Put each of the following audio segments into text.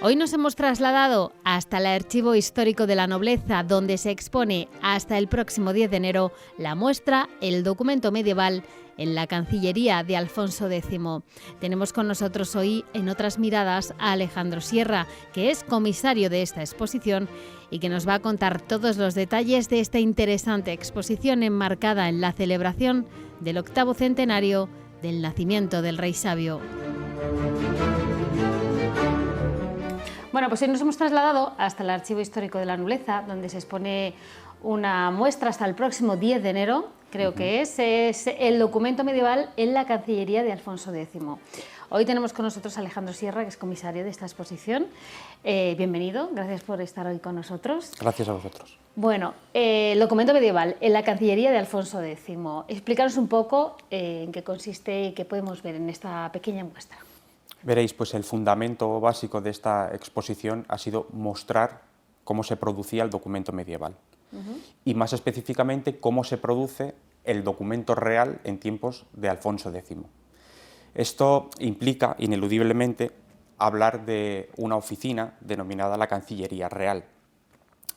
Hoy nos hemos trasladado hasta el Archivo Histórico de la Nobleza, donde se expone hasta el próximo 10 de enero la muestra El documento medieval en la Cancillería de Alfonso X. Tenemos con nosotros hoy, en Otras Miradas, a Alejandro Sierra, que es comisario de esta exposición y que nos va a contar todos los detalles de esta interesante exposición enmarcada en la celebración del 8º centenario del nacimiento del Rey Sabio. Bueno, pues hoy nos hemos trasladado hasta el Archivo Histórico de la Nobleza, donde se expone una muestra hasta el próximo 10 de enero, creo que es el documento medieval en la Cancillería de Alfonso X. Hoy tenemos con nosotros a Alejandro Sierra, que es comisario de esta exposición. Bienvenido, gracias por estar hoy con nosotros. Gracias a vosotros. Bueno, el documento medieval en la Cancillería de Alfonso X. Explícanos un poco en qué consiste y qué podemos ver en esta pequeña muestra. Veréis, pues el fundamento básico de esta exposición ha sido mostrar cómo se producía el documento medieval y más específicamente cómo se produce el documento real en tiempos de Alfonso X. Esto implica ineludiblemente hablar de una oficina denominada la Cancillería Real,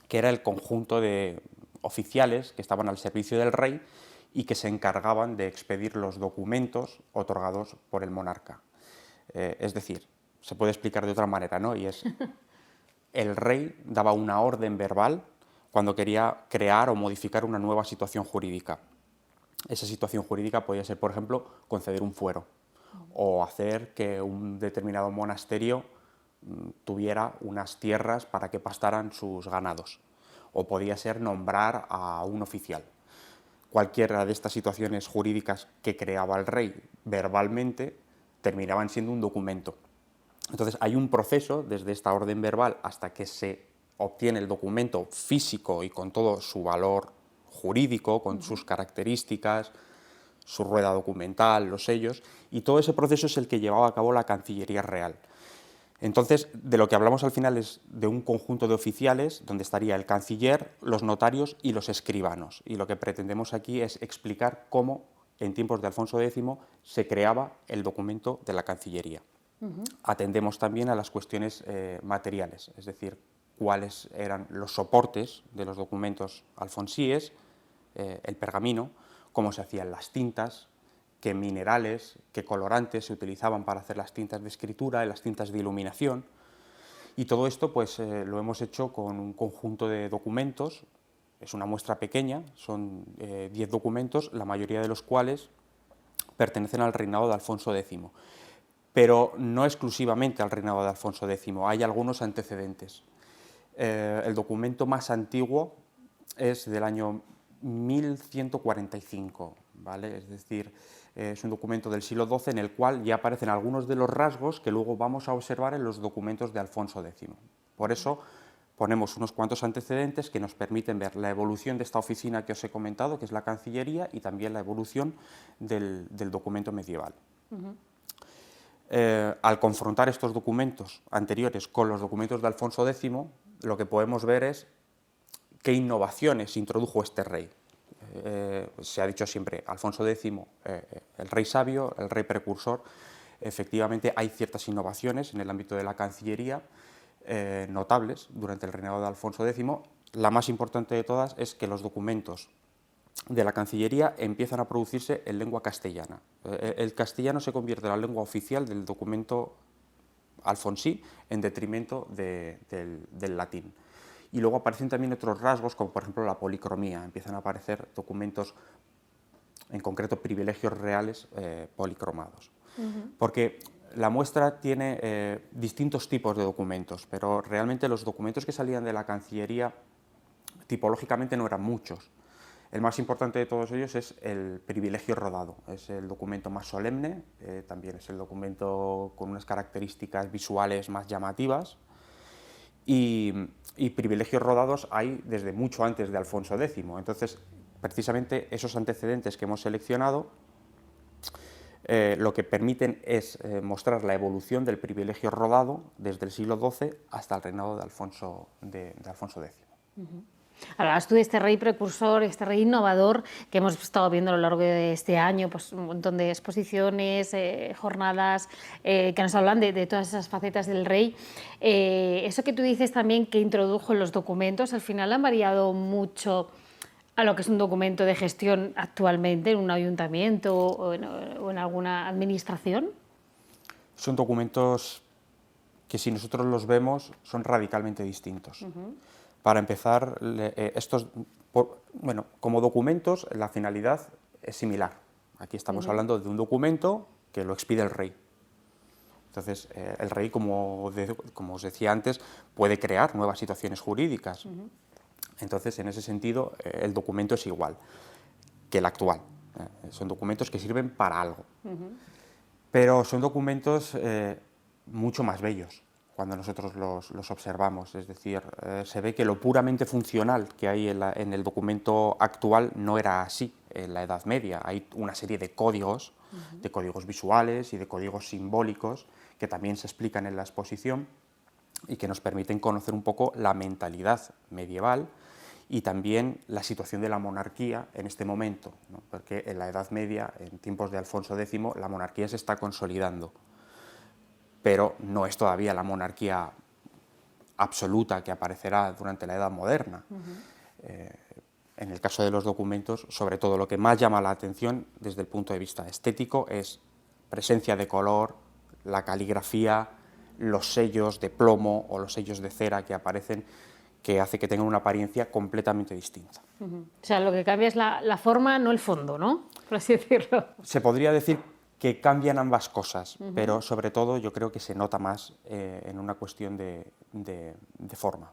que era el conjunto de oficiales que estaban al servicio del rey y que se encargaban de expedir los documentos otorgados por el monarca. Es decir, se puede explicar de otra manera, ¿no? Y es, el rey daba una orden verbal cuando quería crear o modificar una nueva situación jurídica. Esa situación jurídica podía ser, por ejemplo, conceder un fuero o hacer que un determinado monasterio tuviera unas tierras para que pastaran sus ganados, o podía ser nombrar a un oficial. Cualquiera de estas situaciones jurídicas que creaba el rey verbalmente terminaban siendo un documento. Entonces hay un proceso desde esta orden verbal hasta que se obtiene el documento físico y con todo su valor jurídico, con sus características, su rueda documental, los sellos, y todo ese proceso es el que llevaba a cabo la Cancillería Real. Entonces, de lo que hablamos al final es de un conjunto de oficiales donde estaría el canciller, los notarios y los escribanos. Y lo que pretendemos aquí es explicar cómo en tiempos de Alfonso X se creaba el documento de la Cancillería. Atendemos también a las cuestiones materiales, es decir, cuáles eran los soportes de los documentos alfonsíes, el pergamino, cómo se hacían las tintas, qué minerales, qué colorantes se utilizaban para hacer las tintas de escritura y las tintas de iluminación. Y todo esto pues, lo hemos hecho con un conjunto de documentos. Es una muestra pequeña, son 10 documentos, la mayoría de los cuales pertenecen al reinado de Alfonso X, pero no exclusivamente al reinado de Alfonso X, hay algunos antecedentes. El documento más antiguo es del año 1145, ¿vale? Es decir, es un documento del siglo XII en el cual ya aparecen algunos de los rasgos que luego vamos a observar en los documentos de Alfonso X. Por eso ponemos unos cuantos antecedentes que nos permiten ver la evolución de esta oficina que os he comentado, que es la Cancillería, y también la evolución del documento medieval. Al confrontar estos documentos anteriores con los documentos de Alfonso X, lo que podemos ver es qué innovaciones introdujo este rey. Se ha dicho siempre, Alfonso X, el rey sabio, el rey precursor. Efectivamente hay ciertas innovaciones en el ámbito de la Cancillería, notables durante el reinado de Alfonso X. La más importante de todas es que los documentos de la Cancillería empiezan a producirse en lengua castellana. El castellano se convierte en la lengua oficial del documento alfonsí en detrimento del latín. Y luego aparecen también otros rasgos, como por ejemplo la policromía. Empiezan a aparecer documentos, en concreto privilegios reales policromados. Porque la muestra tiene distintos tipos de documentos, pero realmente los documentos que salían de la Cancillería tipológicamente no eran muchos. El más importante de todos ellos es el privilegio rodado, es el documento más solemne, también es el documento con unas características visuales más llamativas, y privilegios rodados hay desde mucho antes de Alfonso X. Entonces, precisamente esos antecedentes que hemos seleccionado lo que permiten es mostrar la evolución del privilegio rodado desde el siglo XII hasta el reinado de Alfonso X. Hablabas tú de este rey precursor, este rey innovador que hemos estado viendo a lo largo de este año, pues un montón de exposiciones, jornadas que nos hablan de todas esas facetas del rey. Eso que tú dices también que introdujo en los documentos, al final han variado mucho a lo que es un documento de gestión actualmente en un ayuntamiento o en alguna administración. Son documentos que, si nosotros los vemos, son radicalmente distintos. Para empezar, como documentos, la finalidad es similar. Aquí estamos hablando de un documento que lo expide el rey. Entonces, el rey, como os decía antes, puede crear nuevas situaciones jurídicas. Entonces, en ese sentido, el documento es igual que el actual. Son documentos que sirven para algo. Pero son documentos mucho más bellos cuando nosotros los observamos. Es decir, se ve que lo puramente funcional que hay en el documento actual no era así en la Edad Media. Hay una serie de códigos visuales y de códigos simbólicos que también se explican en la exposición y que nos permiten conocer un poco la mentalidad medieval y también la situación de la monarquía en este momento, ¿no? Porque en la Edad Media, en tiempos de Alfonso X, la monarquía se está consolidando, pero no es todavía la monarquía absoluta que aparecerá durante la Edad Moderna. En el caso de los documentos, sobre todo, lo que más llama la atención desde el punto de vista estético es presencia de color, la caligrafía, los sellos de plomo o los sellos de cera que aparecen, que hace que tengan una apariencia completamente distinta. O sea, lo que cambia es la forma, no el fondo, ¿no? Por así decirlo. Se podría decir que cambian ambas cosas, pero sobre todo yo creo que se nota más en una cuestión de forma.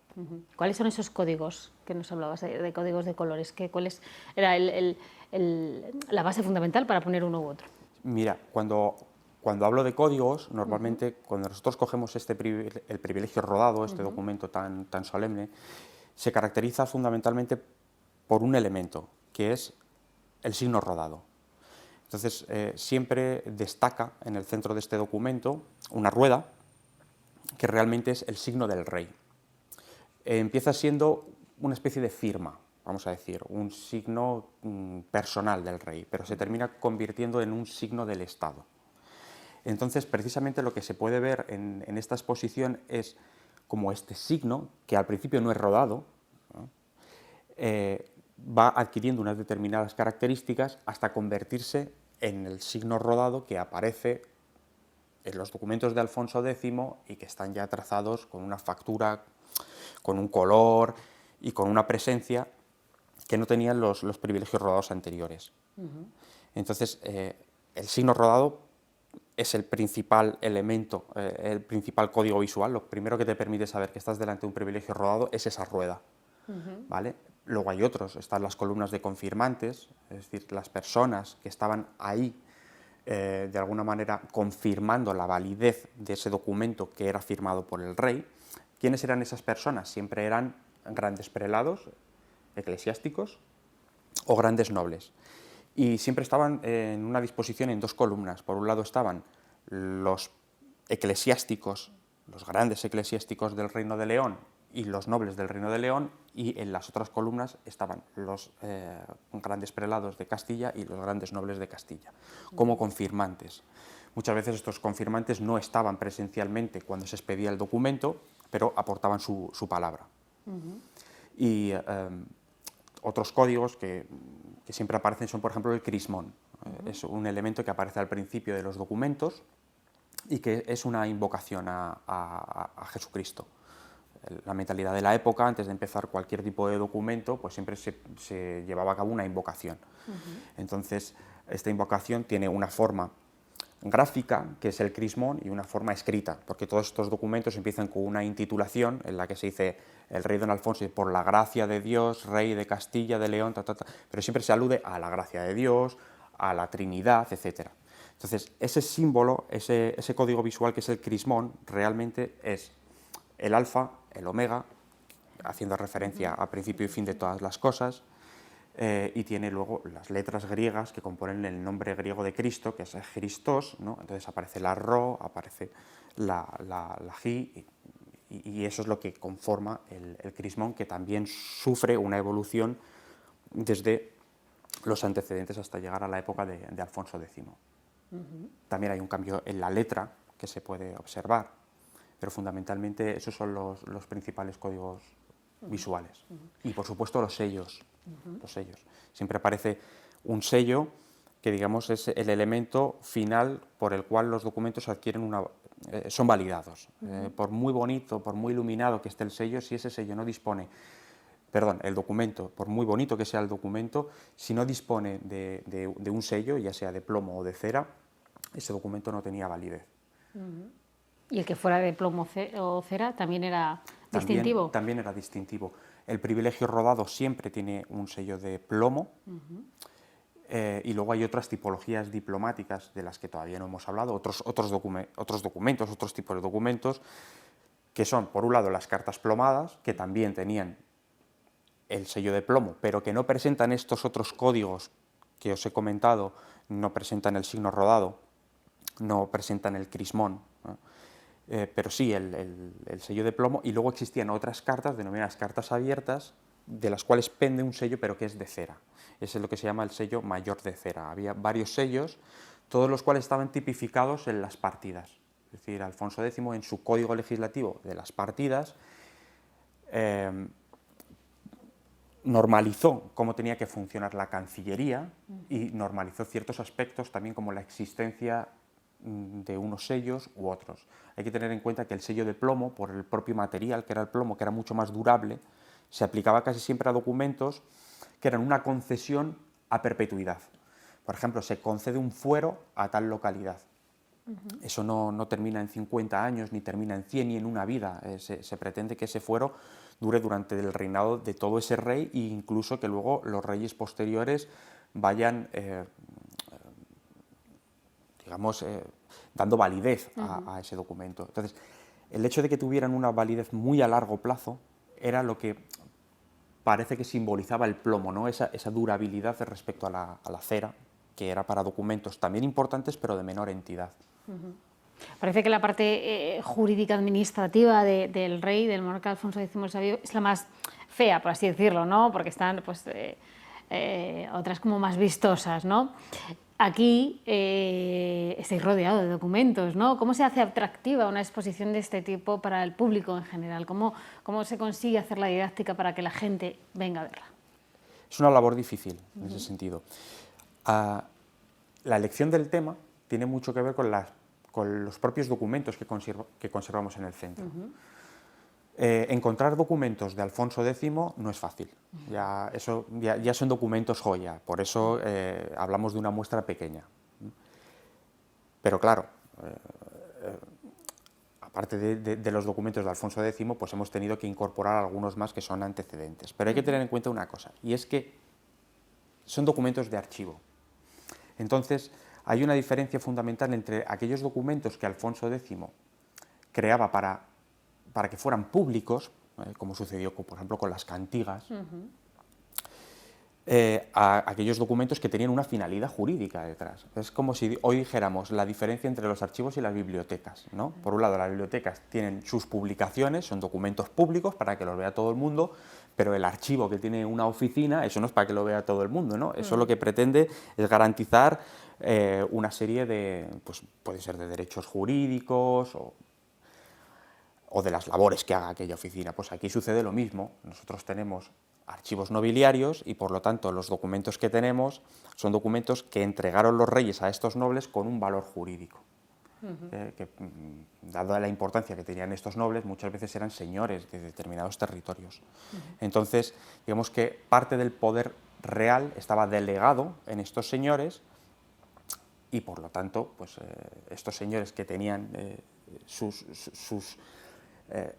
¿Cuáles son esos códigos que nos hablabas, de códigos de colores? ¿Cuál era la base fundamental para poner uno u otro? Mira, cuando hablo de códigos, normalmente cuando nosotros cogemos el privilegio rodado, este documento tan solemne, se caracteriza fundamentalmente por un elemento, que es el signo rodado. Entonces, siempre destaca en el centro de este documento una rueda, que realmente es el signo del rey. Empieza siendo una especie de firma, vamos a decir, un signo personal del rey, pero se termina convirtiendo en un signo del Estado. Entonces, precisamente lo que se puede ver en esta exposición es como este signo, que al principio no es rodado, ¿no? Va adquiriendo unas determinadas características hasta convertirse en el signo rodado que aparece en los documentos de Alfonso X y que están ya trazados con una factura, con un color y con una presencia que no tenían los privilegios rodados anteriores. Entonces, el signo rodado es el principal elemento, el principal código visual. Lo primero que te permite saber que estás delante de un privilegio rodado es esa rueda, ¿vale? Luego hay otros, están las columnas de confirmantes, es decir, las personas que estaban ahí de alguna manera confirmando la validez de ese documento que era firmado por el rey. ¿Quiénes eran esas personas? Siempre eran grandes prelados, eclesiásticos o grandes nobles. Y siempre estaban en una disposición en dos columnas. Por un lado estaban los eclesiásticos, los grandes eclesiásticos del Reino de León y los nobles del Reino de León, y en las otras columnas estaban los grandes prelados de Castilla y los grandes nobles de Castilla, como confirmantes. Muchas veces estos confirmantes no estaban presencialmente cuando se expedía el documento, pero aportaban su palabra. Y otros códigos que siempre aparecen son, por ejemplo, el crismón. Es un elemento que aparece al principio de los documentos y que es una invocación a Jesucristo. La mentalidad de la época, antes de empezar cualquier tipo de documento, pues siempre se llevaba a cabo una invocación. Entonces, esta invocación tiene una forma gráfica, que es el crismón, y una forma escrita, porque todos estos documentos empiezan con una intitulación en la que se dice el rey don Alfonso, y por la gracia de Dios, rey de Castilla, de León, pero siempre se alude a la gracia de Dios, a la Trinidad, etc. Entonces, ese símbolo, ese código visual que es el crismón, realmente es el alfa, el omega, haciendo referencia a principio y fin de todas las cosas, y tiene luego las letras griegas que componen el nombre griego de Cristo, que es Christos, ¿no? Entonces aparece la Ro, aparece la Ji y eso es lo que conforma el crismón, que también sufre una evolución desde los antecedentes hasta llegar a la época de Alfonso X. También hay un cambio en la letra que se puede observar, pero fundamentalmente esos son los principales códigos visuales. Y por supuesto los sellos. Los sellos. Siempre aparece un sello que, digamos, es el elemento final por el cual los documentos adquieren son validados. Por muy bonito, por muy iluminado que esté el sello, si ese sello no dispone, el documento, por muy bonito que sea el documento, si no dispone de un sello, ya sea de plomo o de cera, ese documento no tenía validez. ¿Y el que fuera de plomo o cera también era distintivo? También era distintivo. El privilegio rodado siempre tiene un sello de plomo, y luego hay otras tipologías diplomáticas de las que todavía no hemos hablado, otros documentos, otros tipos de documentos, que son, por un lado, las cartas plomadas, que también tenían el sello de plomo, pero que no presentan estos otros códigos que os he comentado, no presentan el signo rodado, no presentan el crismón, ¿no? Pero sí el sello de plomo, y luego existían otras cartas, denominadas cartas abiertas, de las cuales pende un sello, pero que es de cera. Ese es lo que se llama el sello mayor de cera. Había varios sellos, todos los cuales estaban tipificados en las partidas. Es decir, Alfonso X, en su código legislativo de las partidas, normalizó cómo tenía que funcionar la Cancillería y normalizó ciertos aspectos también, como la existencia de unos sellos u otros. Hay que tener en cuenta que el sello de plomo, por el propio material que era el plomo, que era mucho más durable, se aplicaba casi siempre a documentos que eran una concesión a perpetuidad. Por ejemplo, se concede un fuero a tal localidad. Eso no termina en 50 años, ni termina en 100, ni en una vida. Se pretende que ese fuero dure durante el reinado de todo ese rey, e incluso que luego los reyes posteriores vayan, dando validez a ese documento. Entonces, el hecho de que tuvieran una validez muy a largo plazo era lo que parece que simbolizaba el plomo, ¿no? Esa durabilidad respecto a la cera, que era para documentos también importantes, pero de menor entidad. Parece que la parte jurídica administrativa del rey, del monarca Alfonso X el Sabio, es la más fea, por así decirlo, ¿no? Porque están pues, otras como más vistosas, ¿no? Aquí estáis rodeado de documentos, ¿no? ¿Cómo se hace atractiva una exposición de este tipo para el público en general? ¿Cómo se consigue hacer la didáctica para que la gente venga a verla? Es una labor difícil en ese sentido. La elección del tema tiene mucho que ver con los propios documentos que conservamos en el centro. Encontrar documentos de Alfonso X no es fácil, ya son documentos joya, por eso hablamos de una muestra pequeña. Pero claro, aparte de los documentos de Alfonso X, pues hemos tenido que incorporar algunos más que son antecedentes. Pero hay que tener en cuenta una cosa, y es que son documentos de archivo. Entonces, hay una diferencia fundamental entre aquellos documentos que Alfonso X creaba para que fueran públicos, como sucedió, por ejemplo, con las cantigas, a aquellos documentos que tenían una finalidad jurídica detrás. Es como si hoy dijéramos la diferencia entre los archivos y las bibliotecas, ¿no? Por un lado, las bibliotecas tienen sus publicaciones, son documentos públicos para que los vea todo el mundo, pero el archivo que tiene una oficina, eso no es para que lo vea todo el mundo, ¿no? Eso lo que pretende es garantizar una serie de, pues puede ser de derechos jurídicos o de las labores que haga aquella oficina. Pues aquí sucede lo mismo. Nosotros tenemos archivos nobiliarios y, por lo tanto, los documentos que tenemos son documentos que entregaron los reyes a estos nobles con un valor jurídico. Que, dado la importancia que tenían estos nobles, muchas veces eran señores de determinados territorios. Entonces, digamos que parte del poder real estaba delegado en estos señores y, por lo tanto, pues, estos señores que tenían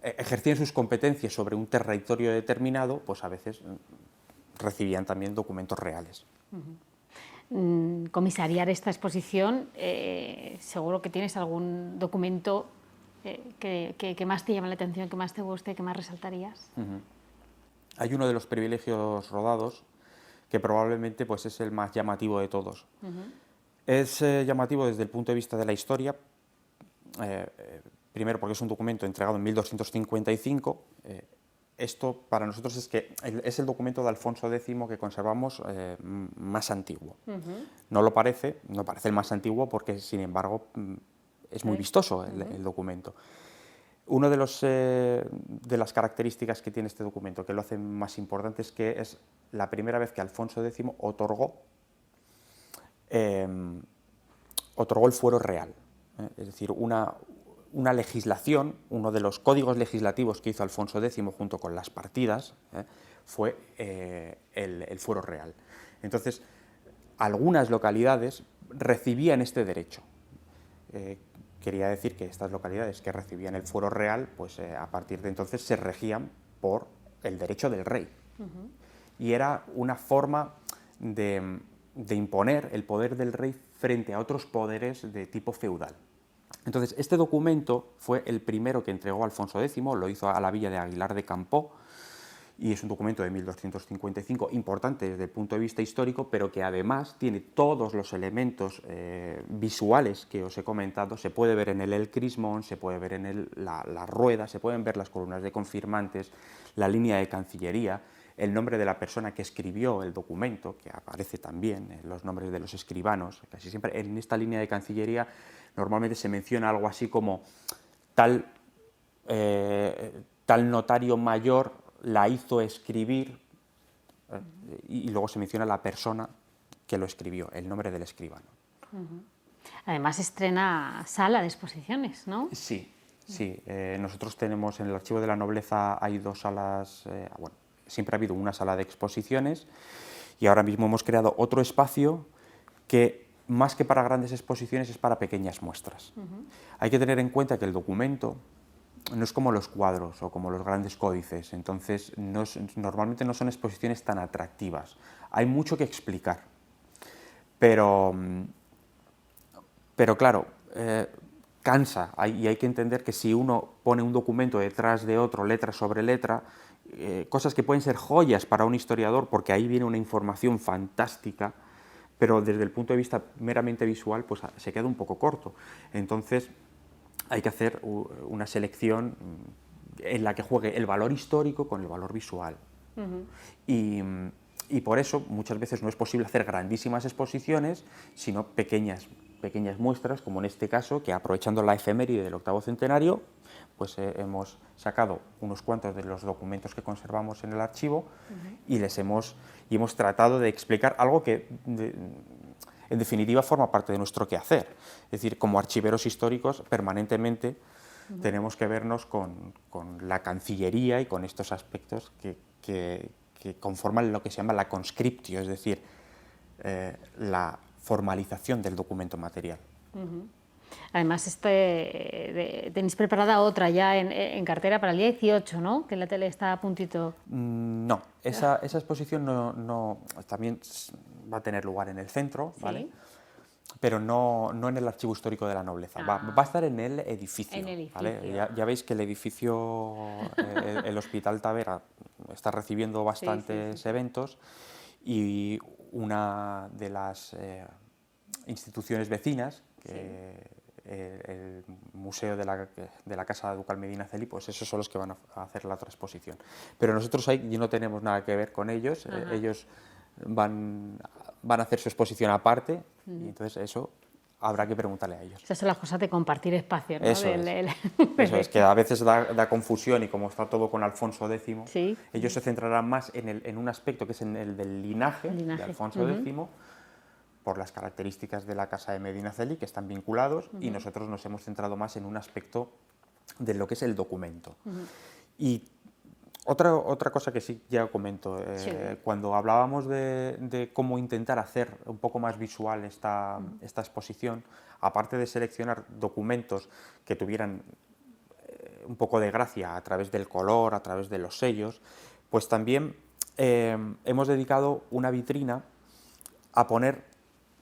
ejercían sus competencias sobre un territorio determinado, pues a veces recibían también documentos reales. Comisariar esta exposición, seguro que tienes algún documento que más te llama la atención, que más te guste, que más resaltarías. Hay uno de los privilegios rodados que probablemente pues, es el más llamativo de todos. Es llamativo desde el punto de vista de la historia, primero porque es un documento entregado en 1255, esto para nosotros es el documento de Alfonso X que conservamos más antiguo. No lo parece, no parece el más antiguo porque, sin embargo, es muy vistoso el documento. Una de las características que tiene este documento que lo hace más importante es que es la primera vez que Alfonso X otorgó el fuero real, es decir, una legislación, uno de los códigos legislativos que hizo Alfonso X junto con las partidas fue el fuero real. Entonces, algunas localidades recibían este derecho. Quería decir que estas localidades que recibían el fuero real, pues a partir de entonces se regían por el derecho del rey. Y era una forma de imponer el poder del rey frente a otros poderes de tipo feudal. Entonces, este documento fue el primero que entregó Alfonso X, lo hizo a la villa de Aguilar de Campoo, y es un documento de 1255 importante desde el punto de vista histórico, pero que además tiene todos los elementos visuales que os he comentado. Se puede ver en él el crismón, se puede ver en él la rueda, se pueden ver las columnas de confirmantes, la línea de cancillería, el nombre de la persona que escribió el documento, que aparece también en los nombres de los escribanos. Casi siempre en esta línea de cancillería normalmente se menciona algo así como tal notario mayor la hizo escribir, y luego se menciona la persona que lo escribió, el nombre del escribano. Además estrena sala de exposiciones, ¿no? Sí, sí. Nosotros tenemos en el Archivo de la Nobleza hay dos salas, bueno, siempre ha habido una sala de exposiciones y ahora mismo hemos creado otro espacio que más que para grandes exposiciones es para pequeñas muestras. Hay que tener en cuenta que el documento no es como los cuadros o como los grandes códices, entonces normalmente no son exposiciones tan atractivas. Hay mucho que explicar, pero claro, cansa y hay que entender que si uno pone un documento detrás de otro, letra sobre letra, cosas que pueden ser joyas para un historiador porque ahí viene una información fantástica, pero desde el punto de vista meramente visual pues se queda un poco corto. Entonces hay que hacer una selección en la que juegue el valor histórico con el valor visual. Y por eso muchas veces no es posible hacer grandísimas exposiciones, sino pequeñas muestras, como en este caso, que aprovechando la efeméride del 8º centenario, pues hemos sacado unos cuantos de los documentos que conservamos en el archivo y hemos tratado de explicar algo que en definitiva forma parte de nuestro quehacer. Es decir, como archiveros históricos permanentemente tenemos que vernos con la Cancillería y con estos aspectos que conforman lo que se llama la conscriptio, es decir, la formalización del documento material. Además, tenéis preparada otra ya en cartera para el día 18, ¿no? Que la tele está a puntito. No, esa exposición también va a tener lugar en el centro, ¿vale? Sí. Pero no en el Archivo Histórico de la Nobleza, va a estar en el edificio. En el edificio. ¿Vale? Ya veis que el edificio, el Hospital Tavera, está recibiendo bastantes eventos y una de las instituciones vecinas, el Museo de la Casa Ducal Medinaceli, pues esos son los que van a hacer la otra exposición. Pero nosotros ahí no tenemos nada que ver con ellos, ellos van a hacer su exposición aparte y entonces eso habrá que preguntarle a ellos. Esas son las cosas de compartir espacio, ¿no? Eso es que a veces da confusión y como está todo con Alfonso X, ellos se centrarán más en un aspecto que es en el del linaje de Alfonso X, por las características de la Casa de Medinaceli, que están vinculados, y nosotros nos hemos centrado más en un aspecto de lo que es el documento. Y otra cosa que sí ya comento, cuando hablábamos de cómo intentar hacer un poco más visual esta exposición, aparte de seleccionar documentos que tuvieran un poco de gracia a través del color, a través de los sellos, pues también hemos dedicado una vitrina a poner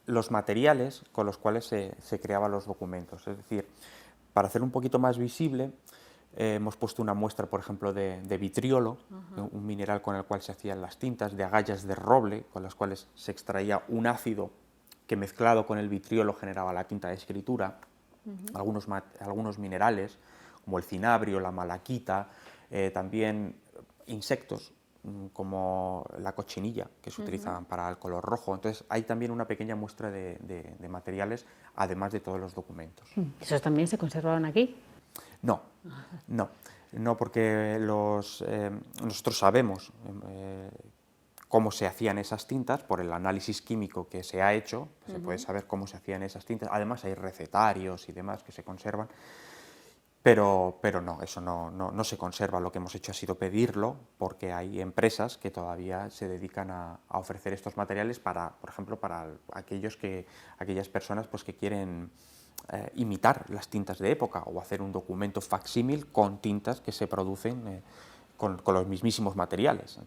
los materiales con los cuales se creaban los documentos. Es decir, para hacer un poquito más visible, hemos puesto una muestra, por ejemplo, de vitriolo, un mineral con el cual se hacían las tintas, de agallas de roble, con las cuales se extraía un ácido que mezclado con el vitriolo generaba la tinta de escritura. algunos minerales, como el cinabrio, la malaquita, también insectos, como la cochinilla, que se utilizaban para el color rojo. Entonces hay también una pequeña muestra de materiales, además de todos los documentos. ¿Esos también se conservaban aquí? No, porque nosotros sabemos cómo se hacían esas tintas por el análisis químico que se ha hecho, se puede saber cómo se hacían esas tintas. Además hay recetarios y demás que se conservan. Pero no, eso no se conserva. Lo que hemos hecho ha sido pedirlo, porque hay empresas que todavía se dedican a ofrecer estos materiales para, por ejemplo, para aquellas personas pues, que quieren imitar las tintas de época o hacer un documento facsímil con tintas que se producen con los mismísimos materiales.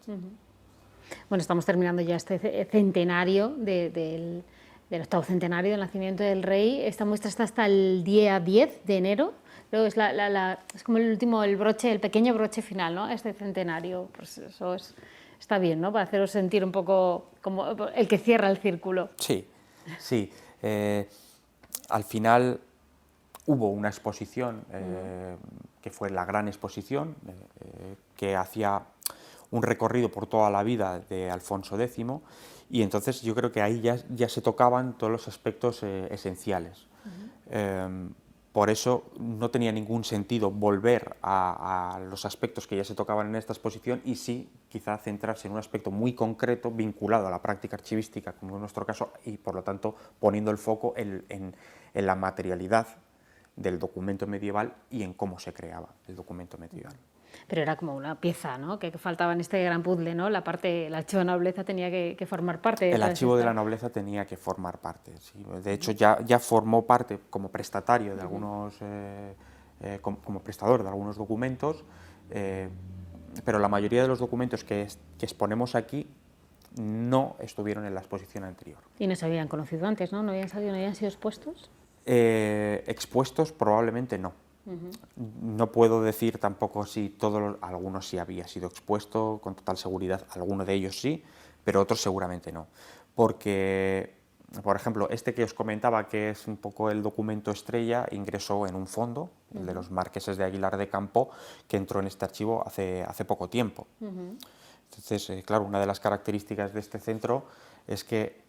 Bueno, estamos terminando ya este centenario del octavo centenario del nacimiento del rey. Esta muestra está hasta el día 10 de enero. Luego es como el pequeño broche final, ¿no? Este centenario, pues eso está bien, ¿no? Para haceros sentir un poco como el que cierra el círculo. Sí. Al final hubo una exposición, que fue la gran exposición, que hacía un recorrido por toda la vida de Alfonso X, y entonces yo creo que ahí ya se tocaban todos los aspectos esenciales. Por eso no tenía ningún sentido volver a los aspectos que ya se tocaban en esta exposición y sí, quizá centrarse en un aspecto muy concreto vinculado a la práctica archivística, como en nuestro caso, y por lo tanto poniendo el foco en la materialidad del documento medieval y en cómo se creaba el documento medieval. Pero era como una pieza, ¿no? que faltaba en este gran puzzle, ¿no? El archivo de la nobleza tenía que formar parte. El archivo de la nobleza tenía que formar parte, sí. De hecho ya formó parte como prestatario de algunos, como prestador de algunos documentos, pero la mayoría de los documentos que exponemos aquí no estuvieron en la exposición anterior. Y no se habían conocido antes, ¿no? ¿No habían sido expuestos? Expuestos probablemente no. No puedo decir tampoco si algunos sí había sido expuesto con total seguridad, alguno de ellos sí, pero otros seguramente no. Porque, por ejemplo, este que os comentaba, que es un poco el documento estrella, ingresó en un fondo, el de los marqueses de Aguilar de Campo, que entró en este archivo hace poco tiempo. Entonces, claro, una de las características de este centro es que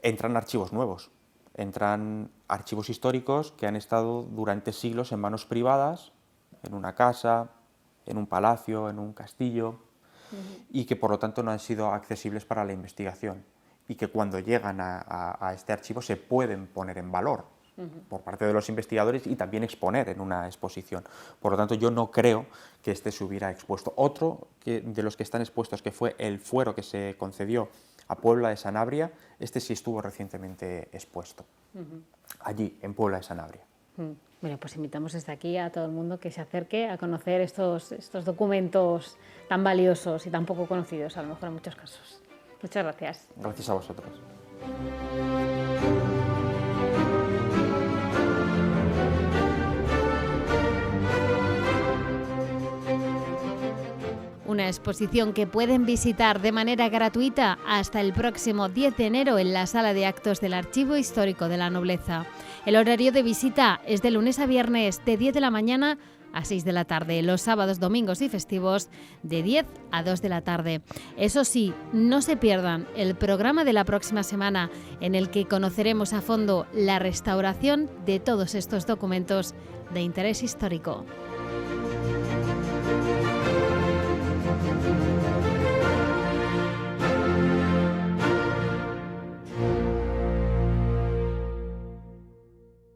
entran archivos nuevos. Entran archivos históricos que han estado durante siglos en manos privadas, en una casa, en un palacio, en un castillo, y que por lo tanto no han sido accesibles para la investigación, y que cuando llegan a este archivo se pueden poner en valor por parte de los investigadores y también exponer en una exposición. Por lo tanto, yo no creo que este se hubiera expuesto. Otro de los que están expuestos, que fue el fuero que se concedió a Puebla de Sanabria, este sí estuvo recientemente expuesto, allí, en Puebla de Sanabria. Bueno, pues invitamos desde aquí a todo el mundo que se acerque a conocer estos documentos tan valiosos y tan poco conocidos, a lo mejor en muchos casos. Muchas gracias. Gracias a vosotros. Una exposición que pueden visitar de manera gratuita hasta el próximo 10 de enero en la Sala de Actos del Archivo Histórico de la Nobleza. El horario de visita es de lunes a viernes de 10 de la mañana a 6 de la tarde, los sábados, domingos y festivos de 10 a 2 de la tarde. Eso sí, no se pierdan el programa de la próxima semana, en el que conoceremos a fondo la restauración de todos estos documentos de interés histórico.